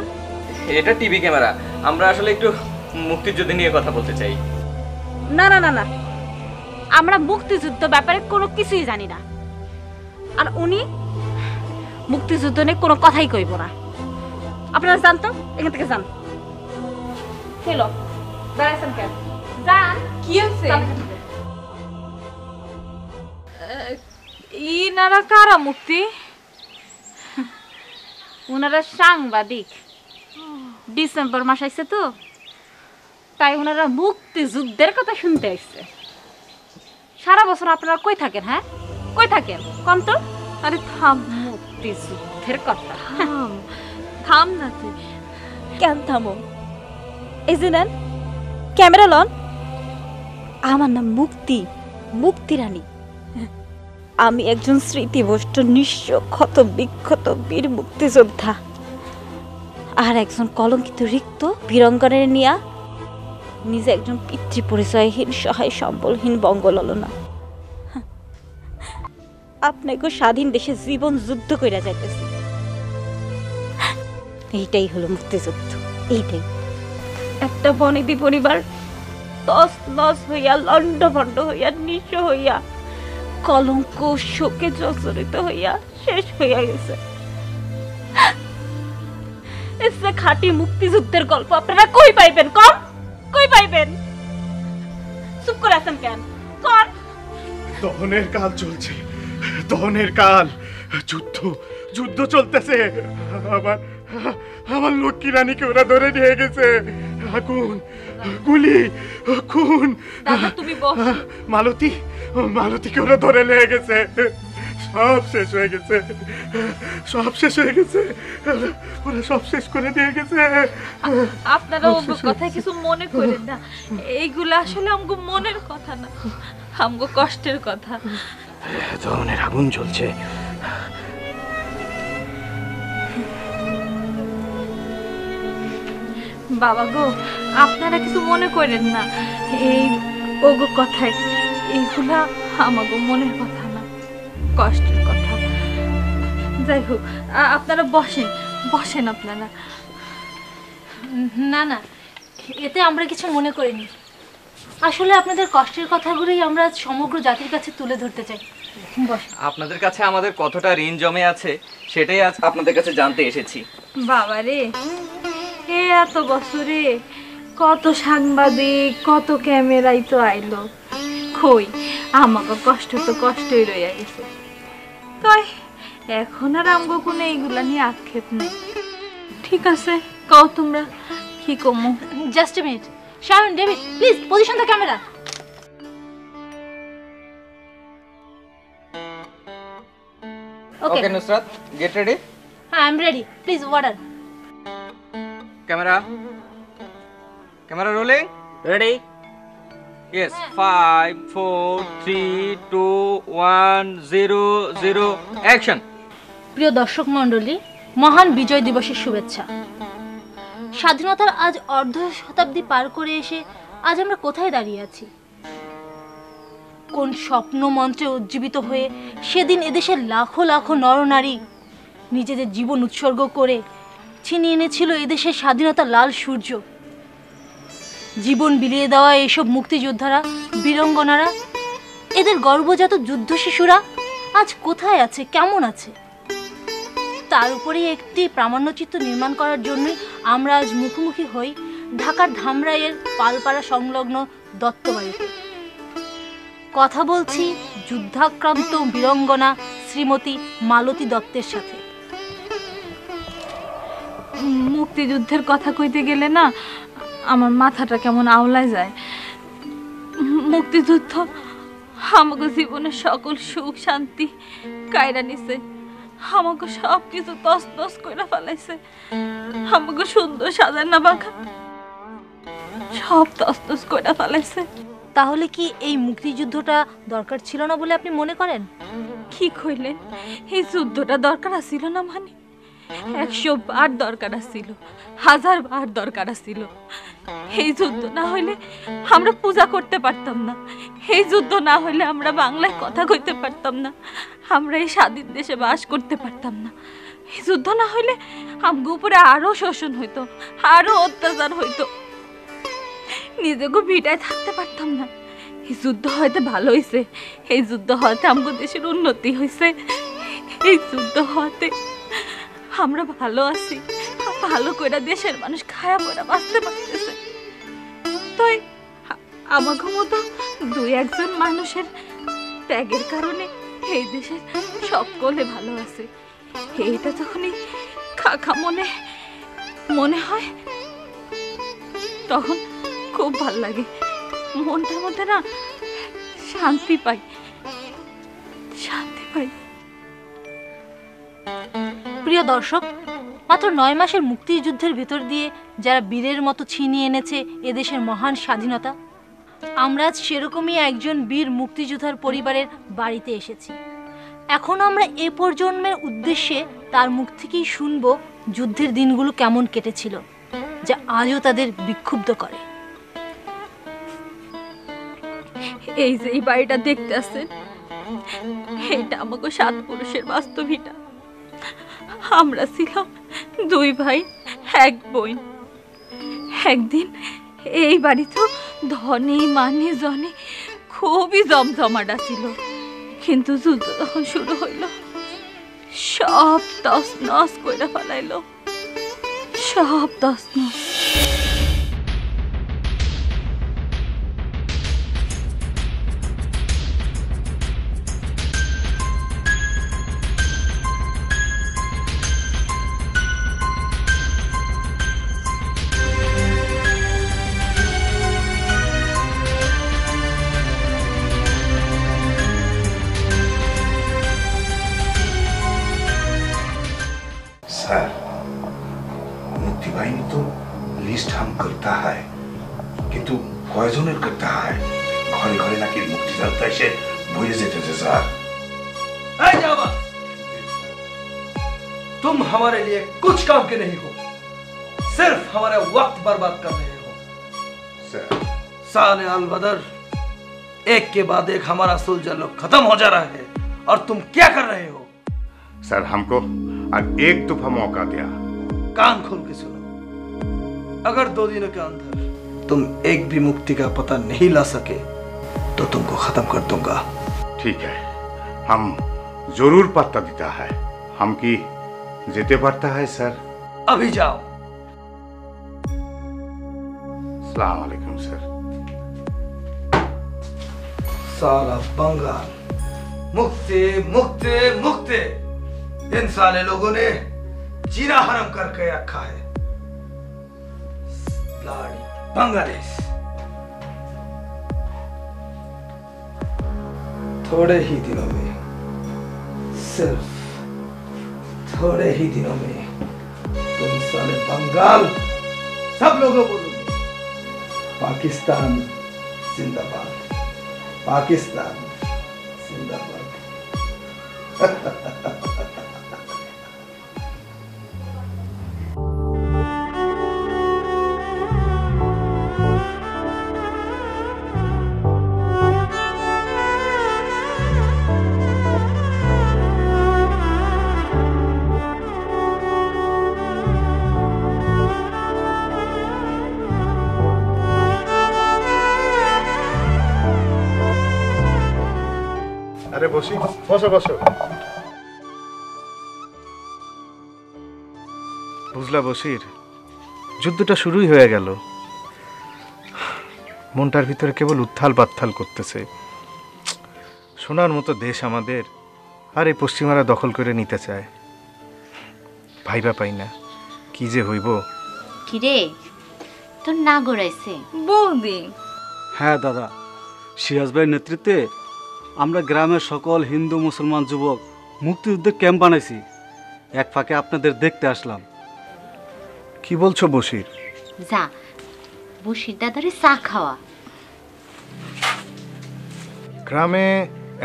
এটা টিভি ক্যামেরা। আমরা আসলে একটু মুক্তিযুদ্ধ নিয়ে কথা বলতে চাই। না না না না, আমরা মুক্তিযুদ্ধ ব্যাপারে কোনো কিছুই জানি না। আর উনি মুক্তিযুদ্ধ নিয়ে কোনো কথাই কইব না। আপনারা যান তো, এখান থেকে যান। চলো, দাঁড়াইছেন কেন? যান। কি হচ্ছে? ইনারা কারা মুক্তি? ওনারা সাংবাদিক, ডিসেম্বর মাস আইছে তো, তাই ওনারা মুক্তিযুদ্ধের কথা শুনতে আসছে। সারা বছর আপনারা কই থাকেন? হ্যাঁ কই থাকেন কম তো? আরে থাম, মুক্তিযুদ্ধের কথা। থাম থাম না তুই। কেন থামো? এই যে নেন ক্যামেরা লন। আমার নাম মুক্তি, মুক্তি রানী। আমি একজন স্মৃতিভ্রষ্ট নিঃস্ব ক্ষত বিক্ষত বীর মুক্তিযোদ্ধা, আর একজন কলঙ্কিত রিক্ত বীরঙ্গনের নিয়া নিজে একজন পিতৃ পরিচয়হীন সহায় সম্বলহীন বঙ্গললনা আপনাকে স্বাধীন দেশে জীবন যুদ্ধ কইরা যাইতেছি। এইটাই হলো মুক্তিযুদ্ধ। এইটাই একটা বনেদি পরিবার তস নস হইয়া লন্ডভন্ড হইয়া নিঃস্ব হইয়া কলঙ্ক শোকে জর্জরিত হইয়া শেষ হইয়া গেছে। এসে খাঁটি মুক্তিযুদ্ধের গল্প আপনারা কই পাইবেন? কম কই পাইবেন? চুপ করে আছেন কেন? কর। দহনের কাল চলছে, দহনের কাল। যুদ্ধ যুদ্ধ চলতেছে। আমার আমার লক্ষ্মী রানীকে ওরা ধরে নিয়ে গেছে। আগুন, গুলি, খুন। তুমি বস। মালতী, মালতীকে ওরা ধরে নিয়ে গেছে। সব শেষ হয়ে গেছে, সব শেষ হয়ে গেছে। ওরা সব শেষ করে দিয়ে গেছে। আপনারা ওর কথা কিছু মনে করেন না, এইগুলো আসলে আমগো মনের কথা না, আমগো কষ্টের কথা। ধরনের আগুন জ্বলছে। বাবা গো, আপনারা কিছু মনে করেন না, এই ওগো কথায় এইগুলা আমাগো মনের কথা না, কষ্টের কথা। যাই হোক, আপনারা বসেন বসেন। আপনারা না না, এতে আমরা কিছু মনে করিনি। আসলে আপনাদের কষ্টের কথাগুলোই আমরা সমগ্র জাতির কাছে তুলে ধরতে চাই। আপনাদের কাছে আমাদের কতটা ঋণ জমে আছে সেটাই আজ আপনাদের কাছে জানতে এসেছি। বাবা রে, এত বছরে কত সাংবাদিক, কত ক্যামেরাই তো আইলো, কই আমাকে কষ্ট তো কষ্টই রইয়া গেছে। তাই এখন আর আমগো কোনো এইগুলা নিয়ে আক্ষেপ নেই। ঠিক আছে, কও তোমরা কি কমু? Just a minute, Sharon, David, please position the camera. Okay Nusrat, get ready. হ্যাঁ, I am ready. Please warder. Camera, camera rolling. Ready? Yes. 5 4 3 2 1 0 0 action. প্রিয় দর্শক মণ্ডলী, মহান বিজয় দিবসের শুভেচ্ছা। স্বাধীনতার আজ অর্ধ শতাব্দী পার করে এসে আজ আমরা কোথায় দাঁড়িয়ে আছি? কোন স্বপ্ন মন্ত্রে উজ্জীবিত হয়ে সেদিন এদেশের লাখো লাখো নরনারী নিজেদের জীবন উৎসর্গ করে ছিনিয়ে এনেছিল এদেশের স্বাধীনতা লাল সূর্য। জীবন বিলিয়ে দেওয়া এইসব মুক্তিযোদ্ধারা, বীরঙ্গনারা, এদের গর্ভজাত যুদ্ধ শিশুরা আজ কোথায় আছে, কেমন আছে? তার উপরে একটি প্রামাণ্যচিত্র নির্মাণ করার জন্যই আমরা আজ মুখোমুখি হই ঢাকার ধামরাইয়ের পালপাড়া সংলগ্ন দত্তবাড়িতে। কথা বলছি যুদ্ধাক্রান্ত বীরঙ্গনা শ্রীমতী মালতী দত্তের সাথে। মুক্তিযুদ্ধের কথা কইতে গেলে না আমার মাথাটা কেমন আওলায় যায়। মুক্তিযুদ্ধ আমাকে জীবনের সকল সুখ শান্তি কায়রা নিছে, আমাকে সব কিছু তছনছ করে ফেলাইছে। আমাকে সুন্দর সাজানা বাঁকা সব তছনছ করে ফেলাইছে। তাহলে কি এই মুক্তিযুদ্ধটা দরকার ছিল না বলে আপনি মনে করেন? কি কইলেন? এই যুদ্ধটা দরকার ছিল না মানে? 100 বার দরকার ছিল, 1000 বার দরকার ছিল। এই যুদ্ধ না হইলে আমরা পূজা করতে পারতাম না, এই যুদ্ধ না হইলে আমরা বাংলায় কথা কইতে পারতাম না, আমরা এই স্বাধীন দেশে বাস করতে পারতাম না। এই যুদ্ধ না হইলে আমগো উপরে আরো শোষণ হইতো, আরো অত্যাচার হইতো, নিজেকে ভিটায় থাকতে পারতাম না। এই যুদ্ধ হয়তো ভালো হয়েছে, এই যুদ্ধ হয়তো আমগো দেশের উন্নতি হয়েছে, এই যুদ্ধ হতে আমরা ভালো আছি, ভালো করে দেশের মানুষ খায়া পড়া বাঁচতে পারতেছে। তো আমাকে মতো 2-1 মানুষের ত্যাগের কারণে এই দেশের সকলে ভালো আছে। এইটা যখনই কাকা মনে হয় তখন খুব ভাল লাগে, মনটার মধ্যে না শান্তি পাই, শান্তি পাই। প্রিয় দর্শক, মাত্র 9 মাসের মুক্তিযুদ্ধের ভেতর দিয়ে যারা বীরের মতো ছিনিয়ে এনেছে এদেশের মহান স্বাধীনতা, আমরা আজ সেরকমই একজন বীর মুক্তিযোদ্ধার পরিবারের বাড়িতে এসেছি। এখন আমরা এ প্রজন্মের উদ্দেশ্যে তার মুখ থেকেই শুনবো যুদ্ধের দিনগুলো কেমন কেটেছিল, যা আজও তাদের বিক্ষুব্ধ করে। এই যে এই বাড়িটা দেখতে আছেন, এটা আমাকে 7 পুরুষের বাস্তবিটা। আমরা ছিলাম 2 ভাই 1 বোন। একদিন এই বাড়ি তো ধনে মানে জনে খুবই জমজমাটা ছিল, কিন্তু যুদ্ধ যখন শুরু হইল সব তছনছ করে ফেলাইলো, সব তছনছ। सर, मुक्ति बाहिनी तो लिस्ट हम करता है, किंतु कयजনের करता है? घरे घरे नाकि मुक्तियोद्धा এসে ভরে যেতেছে স্যার। ऐ जावा, तुम हमारे लिए कुछ काम के नहीं हो, सिर्फ हमारा वक्त बर्बाद कर रहे हो। सर, साले अल बदर, एक के बाद एक हमारा सुलझा लोग खत्म हो जा रहा है और तुम क्या कर रहे हो? सर हमको आज एक दफा मौका दिया। कान खोल के सुनो, अगर 2 दिनों के अंदर तुम एक भी मुक्ति का पता नहीं ला सके तो तुमको खत्म कर दूंगा। ठीक है, हम जरूर पता देता है। हम की जेते पड़ता है सर। अभी जाओ। अस्सलाम वालेकुम सर। साला बंगाल, मुक्ति मुक्ति मुक्ति, इन साले लोगों ने जीना हराम करके रखा है। लाड़ी बंगालीस, थोड़े ही दिनों में, सिर्फ थोड़े ही दिनों में तुम साले बंगाल सब लोगों बोलोगे पाकिस्तान जिंदाबाद, पाकिस्तान जिंदाबाद। বসো বসো। বুঝলা বশির, যুদ্ধটা শুরুই হয়ে গেল। মনটার ভিতরে কেবল উত্থাল পাত্থাল করতেছে। সোনার মতো দেশ আমাদের, আর এই পশ্চিমারা দখল করে নিতে চায়। ভাইবা পাই না কি যে হইব। কিরে তোর না গড়াইছে বৌদি? হ্যাঁ দাদা, সিরাজ ভাইয়ের নেতৃত্বে আমরা গ্রামের সকল হিন্দু মুসলমান যুবক মুক্তিযুদ্ধের ক্যাম্প বানাইছি। এক ফাঁকে আপনাদের দেখতে আসলাম। কি বলছো বশির? যা বসির দাদারে চা খাওয়া। গ্রামে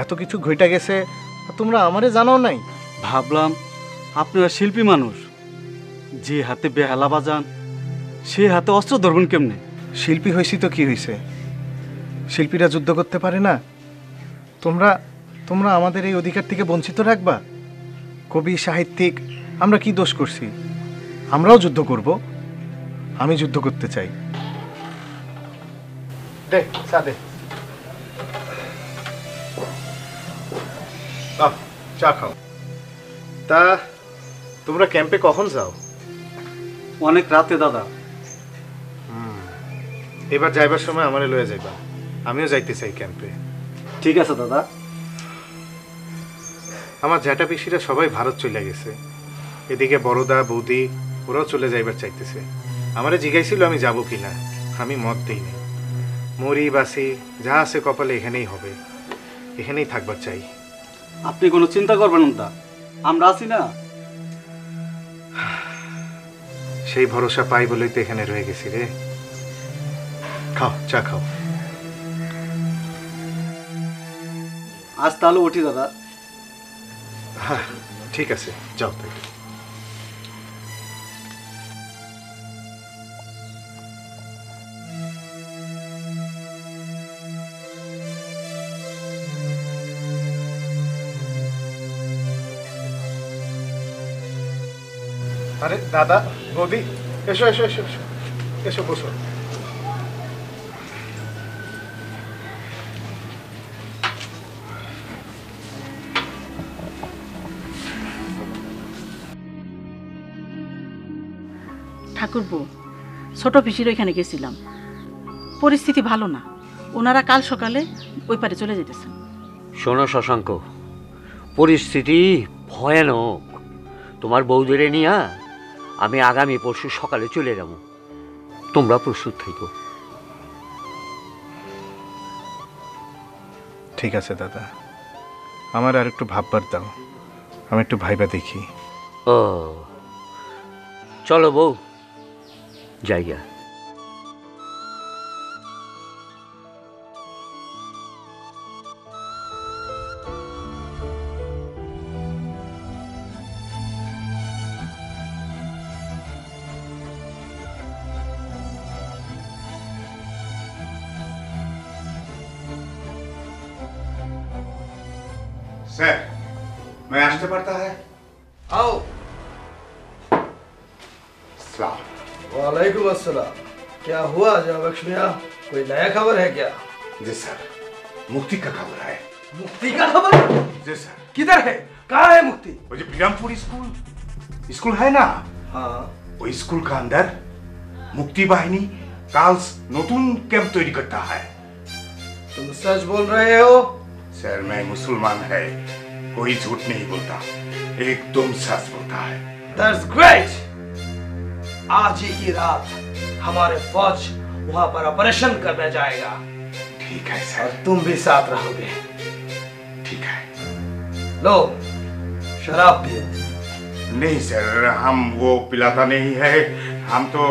এত কিছু ঘইটা গেছে, তোমরা আমারে জানাও নাই? ভাবলাম আপনারা শিল্পী মানুষ, যে হাতে বেহালা বাজান সে হাতে অস্ত্র ধরবেন কেমনে? শিল্পী হয়েছি তো কি হয়েছে, শিল্পীরা যুদ্ধ করতে পারে না? তোমরা তোমরা আমাদের এই অধিকার থেকে বঞ্চিত রাখবা? কবি সাহিত্যিক আমরা কি দোষ করছি? আমরাও যুদ্ধ করব। আমি যুদ্ধ করতে চাই। দে চা দে। চা খাও। তা তোমরা ক্যাম্পে কখন যাও? অনেক রাতে দাদা। এবার যাইবার সময় আমারে লয়ে যাইবা, আমিও যাইতে চাই ক্যাম্পে। ঠিক আছে দাদা। আমার জ্যাঠা পিসিরা সবাই ভারত চলে গেছে, এদিকে বড়দা বৌদি ওরাও চলে যাইবার চাইতেছে। আমারে জিজ্ঞাইছিল আমি যাব কিনা, আমি মত দিইনি। মরি বাসি যা আছে কপালে এখানেই হবে, এখানেই থাকবার চাই। আপনি কোনো চিন্তা করবেন না, আমরা আছি না। সেই ভরসা পাই বলেই তো এখানে রয়ে গেছি রে। খাও চা খাও। আজ তাহলে উঠি দাদা। হ্যাঁ ঠিক আছে, যাও তাই। আরে দাদা বৌদি, এসো এসো এসো এসো এসো, বসো। ঠাকুরপো, ছোট পিসির ওইখানে গেছিলাম, পরিস্থিতি ভালো না। ওনারা কাল সকালে ওই পারে চলে যেতেছেন। শোনো শশাঙ্ক, পরিস্থিতি ভয়ানক। তোমার বৌদিরে নিয়ে আমি আগামী পরশু সকালে চলে যাব, তোমরা প্রস্তুত থাকো। ঠিক আছে দাদা, আমার আর একটু ভাববার দাও, আমি একটু ভাইবা দেখি। ও চলো বউ, জায়গা। सर, मैं आस्ते पड़ता है? आओ। सलाम। वालेकुम अस्सलाम। क्या हुआ जनाब बख्शमिया, कोई नया खबर है क्या? जी सर, मुक्ति का खबर है। मुक्ति का खबर? जी सर। किधर है, कहाँ है मुक्ति? वो जो बिरामपुर स्कूल है ना, हाँ, वो स्कूल का अंदर मुक्ति बाहिनी काल्स नतून कैंप तैयारी करता है। तुम सच बोल रहे हो? सर मैं मुसलमान है, कोई झूठ नहीं बोलता, एकदम सच बोलता है। That's great. आज ही की रात हमारे फौज वहाँ पर ऑपरेशन करने जाएगा। ठीक है सर। और तुम भी साथ रहोगे। ठीक है। लो शराब पियो। नहीं सर, हम वो पिलाता नहीं है, हम तो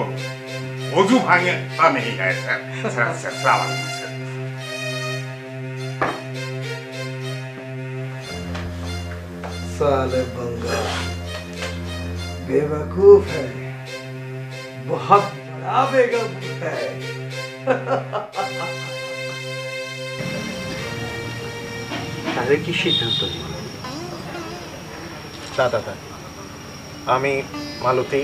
वजू भांगता नहीं है सर। सर सर सलाम अलैकुम सर। साले बंगा बेवकूफ है, बहुत बड़ा बेवकूफ है। তাহলে কি সিদ্ধান্ত নিল? দাদা আমি মালতী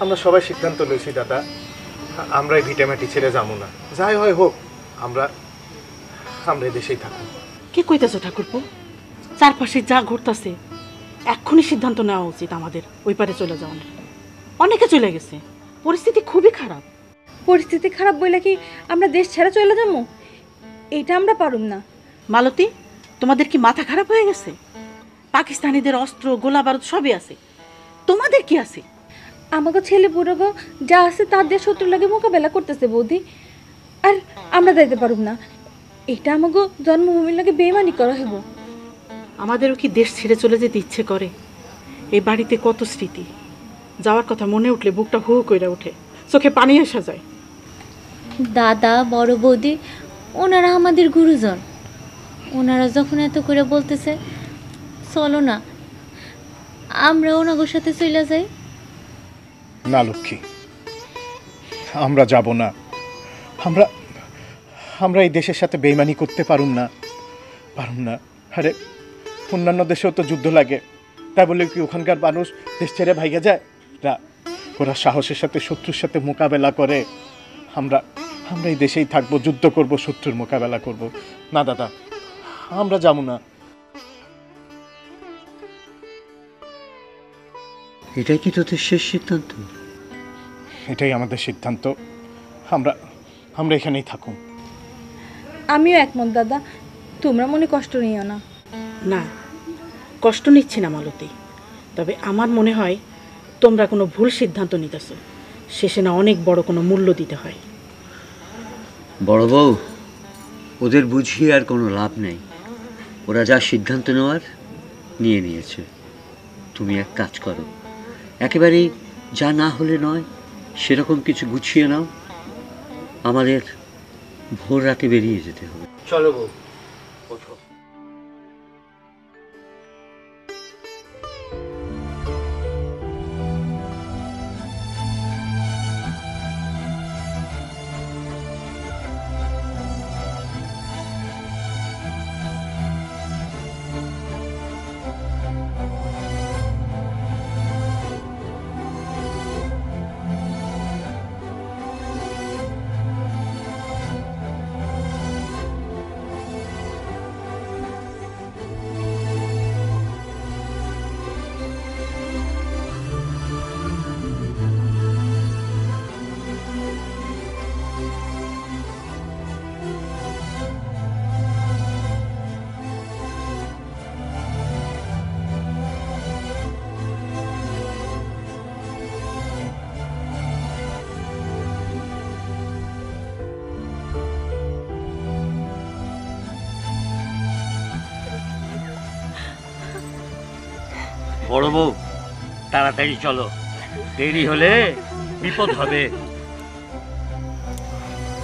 আমরা সবাই সিদ্ধান্ত লইছি দাদা, আমরা এই ভিটামাটি ছেড়ে যাবো না, যাই হয় হোক আমরা দেশেই থাকবো। কি কইতেছো ঠাকুরপো? চারপাশে যা ঘটতেছে এক্ষুনি সিদ্ধান্ত নেওয়া উচিত আমাদের ওই পারে চলে যাওয়ার। অনেকে চলে গেছে, পরিস্থিতি খুবই খারাপ। পরিস্থিতি খারাপ বলে কি আমরা দেশ ছেড়ে চলে যাবো? এটা আমরা পারুম না। মালতী, তোমাদের কি মাথা খারাপ হয়ে গেছে? পাকিস্তানিদের অস্ত্র গোলা বারুদ সবই আছে, তোমাদের কি আছে? আমাকে ছেলে বুড়ো যা আছে তার দিয়ে শত্রু লাগে মোকাবেলা করতেছে বৌদি, আর আমরা যাইতে পারুম না। এটা আমাকে জন্মভূমির লাগে বেইমানি করা হইব। আমাদেরও কি দেশ ছেড়ে চলে যেতে ইচ্ছে করে? এই বাড়িতে কত স্মৃতি, যাওয়ার কথা মনে উঠলে বুকটা হু কইরা ওঠে, চোখে পানি আসা যায়। দাদা বড় বৌদি ওনারা আমাদের গুরুজন, ওনারা যখন এত করে বলতেছে চলো না আমরা ওনাদের সাথে চলে যাই। না লক্ষ্মী, আমরা যাব না। আমরা আমরা এই দেশের সাথে বেইমানি করতে পারুম না। আরে অন্যান্য দেশেও তো যুদ্ধ লাগে, তাই বলে কি ওখানকার মানুষ দেশ ছেড়ে ভাইগা যায় না? ওরা সাহসের সাথে শত্রুর সাথে মোকাবেলা করে। আমরা এই দেশেই থাকবো, যুদ্ধ করব, শত্রুর মোকাবেলা করব। না দাদা, আমরা যাবো না। এটাই কি তোদের শেষ সিদ্ধান্ত? এটাই আমাদের সিদ্ধান্ত। আমরা এখানেই থাকুন। আমিও একমত দাদা, তোমরা মনে কষ্ট নিও না। না, কষ্ট নিচ্ছি না মালতী, তবে আমার মনে হয় তোমরা কোনো ভুল সিদ্ধান্ত নিতেছো, শেষে না অনেক বড় কোনো মূল্য দিতে হয়। বড় বউ, ওদের বুঝিয়ে আর কোনো লাভ নেই। ওরা যা সিদ্ধান্ত নেওয়ার নিয়ে নিয়েছে। তুমি এক কাজ করো, একেবারেই যা না হলে নয় সেরকম কিছু গুছিয়ে নাও। আমাদের ভোর রাতে বেরিয়ে যেতে হবে। চলো বউ, ওঠো। বড় বউ, তাড়াতাড়ি চলো, দেরি হলে বিপদ হবে।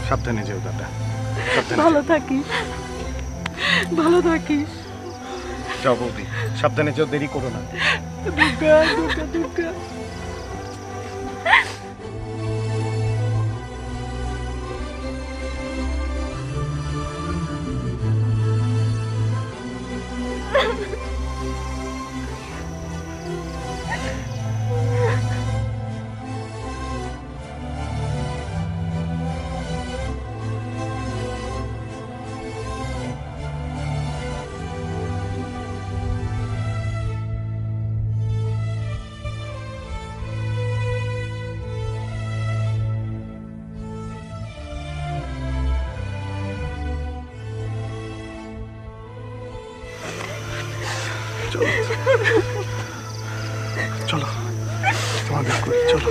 সাবধানে যেও দাদা। ভালো থাকিস, ভালো থাকিস। যাও বৌদি, সাবধানে যেও, দেরি করো না। দুর্গা দুর্গা দুর্গা। চলো তোমাদের করি, চলো।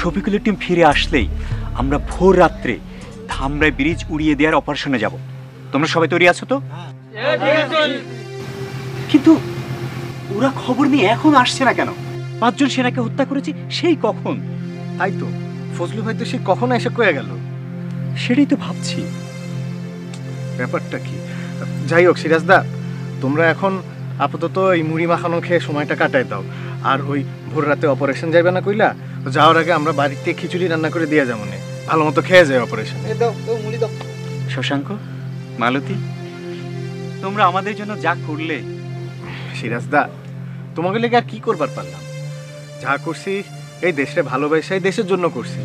শফিকুলের টিম ফিরে আসলেই আমরা ভোর রাত্রে ধামরাই ব্রিজ উড়িয়ে দেওয়ার অপারেশনে যাব। তোমরা সবাই তৈরি আছো তো? কিন্তু ওরা খবর নিয়ে এখন আসছে না কেন? 5 জন সেনাকে হত্যা করেছে সেই কখন? তাই তো ফজলু ভাই তো সে কখন এসে কয়ে গেল। সেটাই তো ভাবছি ব্যাপারটা কি। যাই হোক সিরাজদা, তোমরা এখন আপাতত এই মুড়ি মাখানো খেয়ে সময়টা কাটাই দাও। আর ওই ভোর রাতে অপারেশন যাইবে না কইলা, যাওয়ার আগে আমরা বাড়িতে খিচুড়ি রান্না করে দিয়ে যাবো, ভালো মতো খেয়ে যায় অপারেশন। শশাঙ্ক, মালতী, তোমরা আমাদের জন্য যা করলে। সিরাজদা, তোমাকে লেগে আর কি করবার পারলাম? যা করছি এই দেশে ভালোবাসা, এই দেশের জন্য করছি।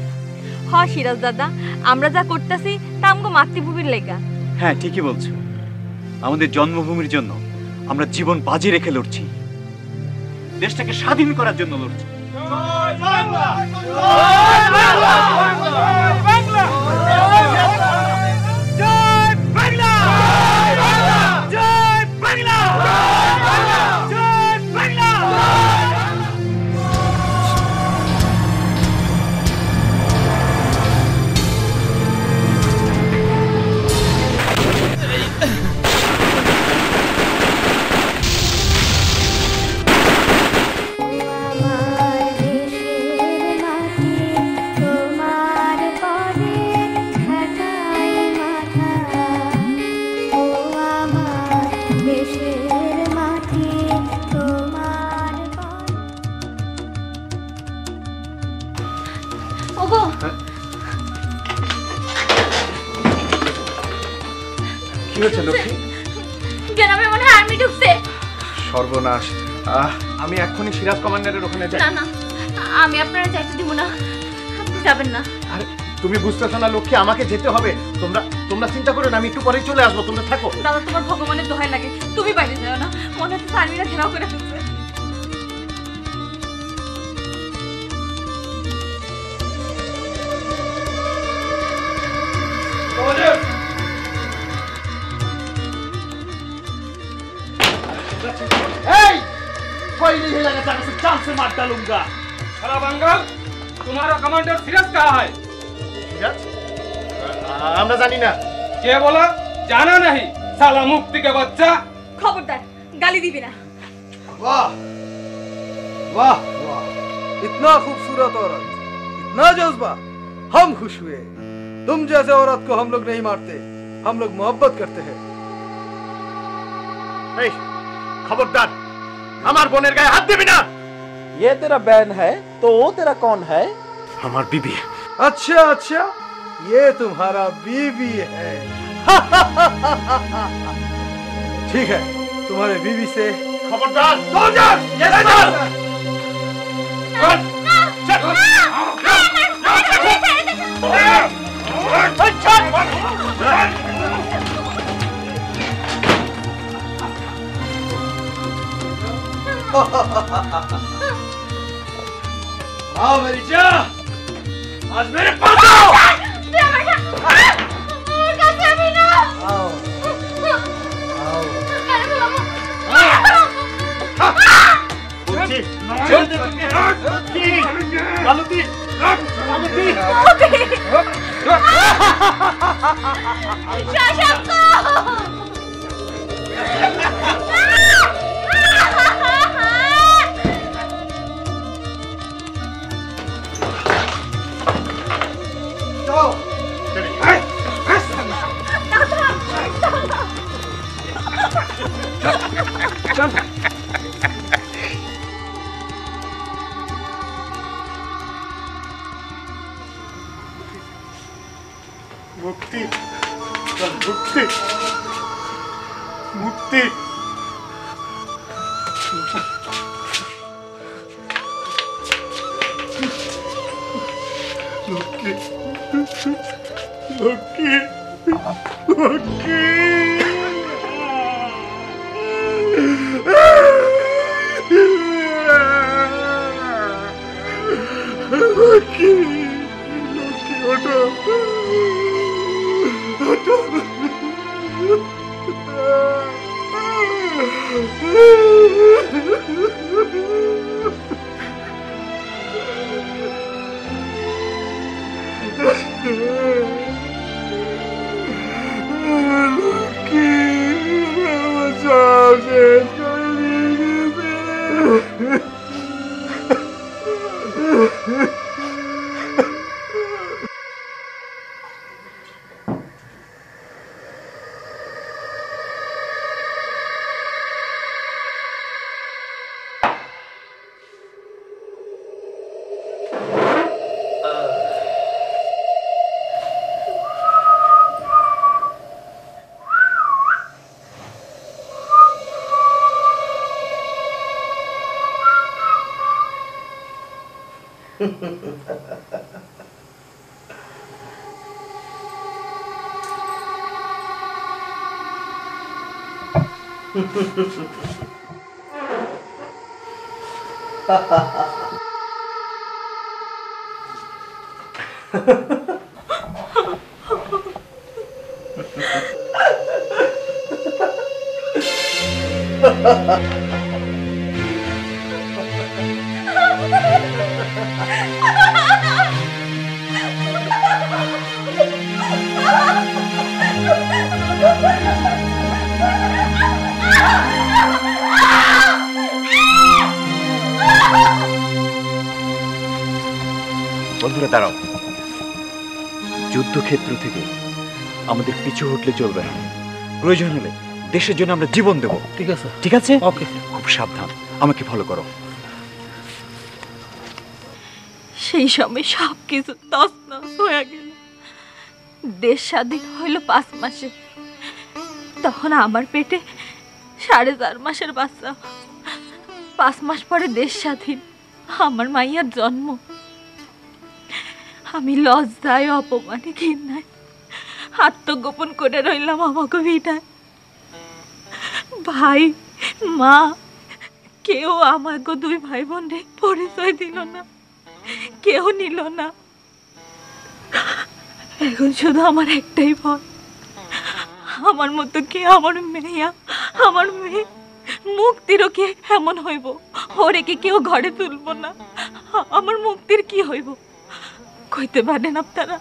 হ সিরাজ দাদা, আমরা যা করতেছি তা আমগো মাতৃভূমির লেগা। হ্যাঁ ঠিকই বলছো, আমাদের জন্মভূমির জন্য আমরা জীবন বাজি রেখে লড়ছি, দেশটাকে স্বাধীন করার জন্য লড়ছি। কি হয়েছে লক্ষ্মী? গ্রামে মনে হয় আর্মি ঢুকছে। সর্বনাশ, আমি এক্ষুনি সিরাজ কমান্ডারের ওখানে যাই। না না, আমি আপনারা যাইতে দিব না, আপনি যাবেন না। আরে তুমি বুঝতেছো না লক্ষ্মী, আমাকে যেতে হবে। তোমরা চিন্তা করো না, আমি একটু পরেই চলে আসবো, তোমরা থাকো। দাদা তোমার ভগবানের দোহাই লাগে, তুমি বাইরে যাও না, মনে হচ্ছে আর্মিরা ঘেরাও করে ফেলছে। कोई नहीं हिलेगा, जाकर से जान से मार डालूंगा। साला बंगाल, तुम्हारा कमांडर सिराज कहाँ है? সিরাজ? আমরা জানি না। কে बोला? जाना नहीं, साला मुफ्ती के बच्चा। खबरदार, गाली दीबी ना। वाह वाह वाह, इतना खूबसूरत औरत, इतना जज्बा, हम खुश हुए। तुम जैसे औरत को हम लोग नहीं मारते, हम लोग मोहब्बत करते हैं। खबरदार, हमार बोनेर गाয়ে हाथ दिबी ना। ये तेरा बहन है तो वो तेरा कौन है? हमार बीबी। अच्छा अच्छा, ये तुम्हारा बीबी है। ठीक है, तुम्हारे बीबी से खबरदार, सोल्जर, ये चल। आओ मेरी जा, आज मेरे पास आओ। आओ आओ। मालती, मुक्ति, मुक्ति, मुक्ति। लक्की, लक्की, लक्की, लक्की, उठो, उठो। বন্ধুরা দাঁড়াও, যুদ্ধক্ষেত্র থেকে আমাদের পিছু হটলে চলবে না। প্রয়োজন হলে দেশের জন্য আমরা জীবন দেব। ঠিক আছে, ঠিক আছে, ওকে। খুব সাবধান, আমাকে ফলো করো। সেই সময় সব কিছু তছনছ হয়ে গেল। দেশ স্বাধীন হইল 5 মাসে, তখন আমার পেটে 4.5 মাসের বাচ্চা। 5 মাস পরে দেশ স্বাধীন, আমার মাইয়ার জন্ম। আমি লজ্জায় অপমানে ঘৃণায় আত্মগোপন করে রইলাম আমাকে ভিটায়। ভাই মা কেউ আমাকে 2 ভাই বোনে পরিচয় দিল না, কেউ নিল না। এখন শুধু আমার একটাই ভয়, আমার মতো কে আমার মেয়া, আমার মেয়ে মুক্তিরও কে এমন হইব, ওরে কি কেউ ঘরে তুলব না, আমার মুক্তির কি হইব? কইতে পারেন আপনারা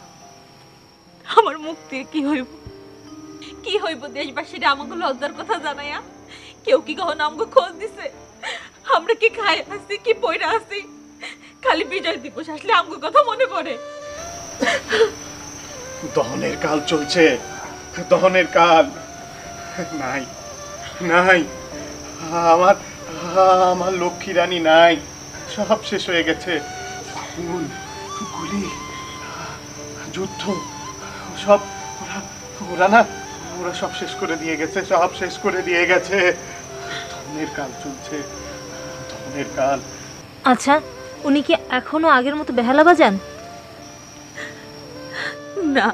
আমার মুক্তির কি হইব? কি হইব দেশবাসীরা আমাকে লজ্জার কথা জানাইয়া? কেউ কি কখনো আমাকে খোঁজ দিছে? আমরা কি খাই আছি, কি পয়রা আছি? খালি বিজয় দিবস আসলে আমাকে কথা মনে পড়ে। দহনের কাল চলছে, দহনের কাল। নাই নাই, আমার আমার লক্ষ্মী রানী নাই, সব শেষ হয়ে গেছে। আগুন, গুলি, যুদ্ধ, সব ওরা না, ওরা সব শেষ করে দিয়ে গেছে, সব শেষ করে দিয়ে গেছে। দহনের কাল চলছে, দহনের কাল। আচ্ছা, উনি কি এখনো আগের মতো বেহালা বাজান? না,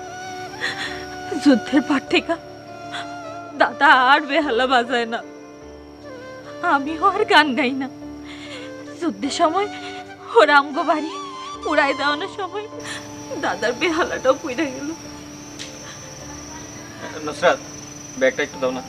যুদ্ধের পর থেকে দাদা আর বেহালা বাজায় না, আমিও আর গান গাই না। যুদ্ধের সময় ওরা আমগো বাড়ি উড়াই দেওয়ানোর সময় দাদার বেহালাটাও পুড়ে গেল। নুসরাত, ব্যাগটা একটু দাও না।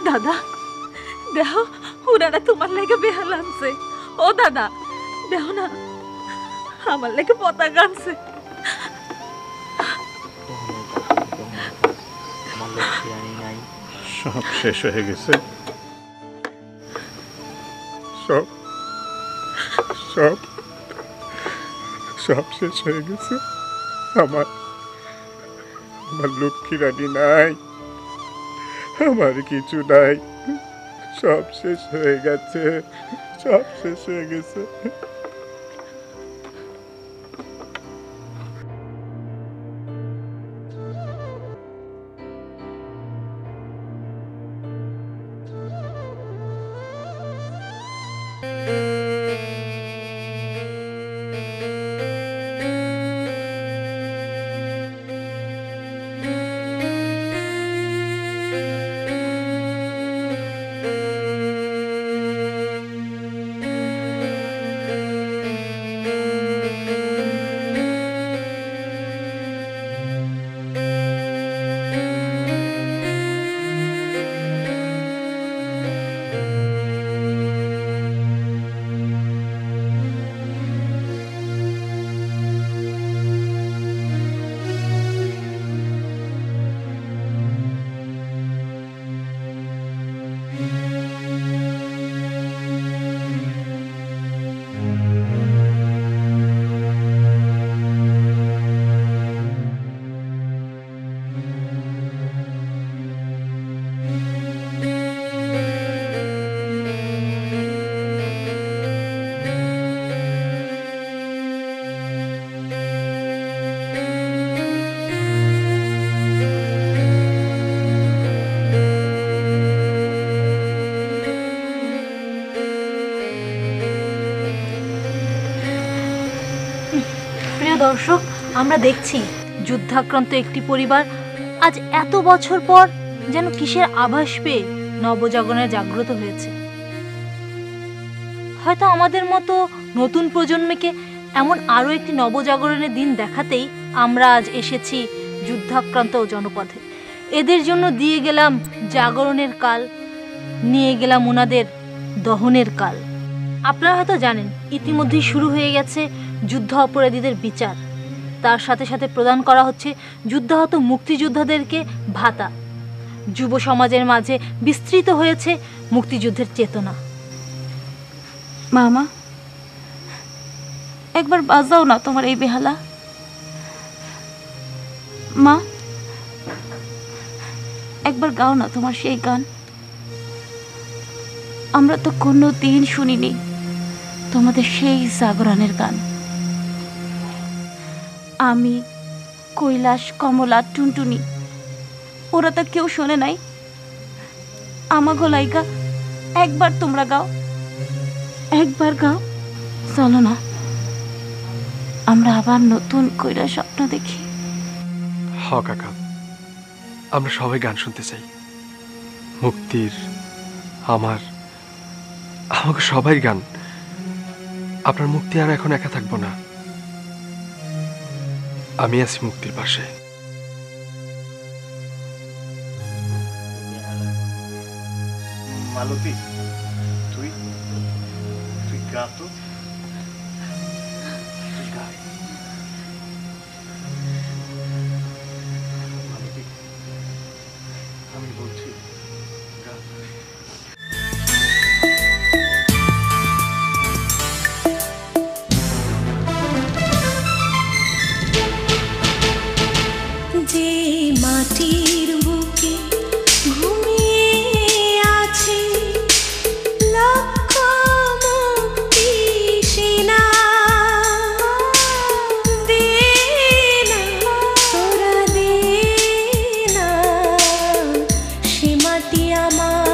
দাদা দেখো, ওনারা তোমার লেগে বেহাল আনছে। ও দাদা দেখো না, আমার লেগে পতাকা আনছে। সব শেষ হয়ে গেছে, সব সব সব শেষ হয়ে গেছে। আমার আমার লক্ষ্মী রানী নাই, আমার কিছু নাই, সব শেষ হয়ে গেছে, সব শেষ হয়ে গেছে। দর্শক, আমরা দেখছি যুদ্ধাক্রান্ত একটি পরিবার আজ এত বছর পর যেন কিসের আভাস পেয়ে নবজাগরণে জাগ্রত হয়েছে। হয়তো আমাদের মতো নতুন প্রজন্মকে এমন আরও একটি নবজাগরণের দিন দেখাতেই আমরা আজ এসেছি যুদ্ধাক্রান্ত জনপথে। এদের জন্য দিয়ে গেলাম জাগরণের কাল, নিয়ে গেলাম ওনাদের দহনের কাল। আপনারা হয়তো জানেন ইতিমধ্যেই শুরু হয়ে গেছে যুদ্ধ অপরাধীদের বিচার। তার সাথে সাথে প্রদান করা হচ্ছে যুদ্ধাহত মুক্তিযোদ্ধাদেরকে ভাতা। যুব সমাজের মাঝে বিস্তৃত হয়েছে মুক্তিযুদ্ধের চেতনা। মামা, একবার বাজাও না তোমার এই বেহালা। মা, একবার গাও না তোমার সেই গান। আমরা তো কোনো দিন শুনিনি তোমাদের সেই জাগরণের গান। আমি, কৈলাস, কমলা, টুনটুনি, ওরা তো কেউ শোনে নাই। আমাগো লাইগা একবার তোমরা গাও, একবার গাও। চলো না, আমরা আবার নতুন কইরা স্বপ্ন দেখি। হ কাকা, আমরা সবাই গান শুনতে চাই। মুক্তির, আমাকে সবাই গান। আপনার মুক্তি আর এখন একা থাকবো না, আমি আছি মুক্তির পাশে। মালতী, তুই গা তো। মালতী, আমি বলছি গা। যে মাটির বুকে ঘুমিয়ে আছে লক্ষ মুক্তি সেনা, দে না তোরা দে না, সে মাটি আমার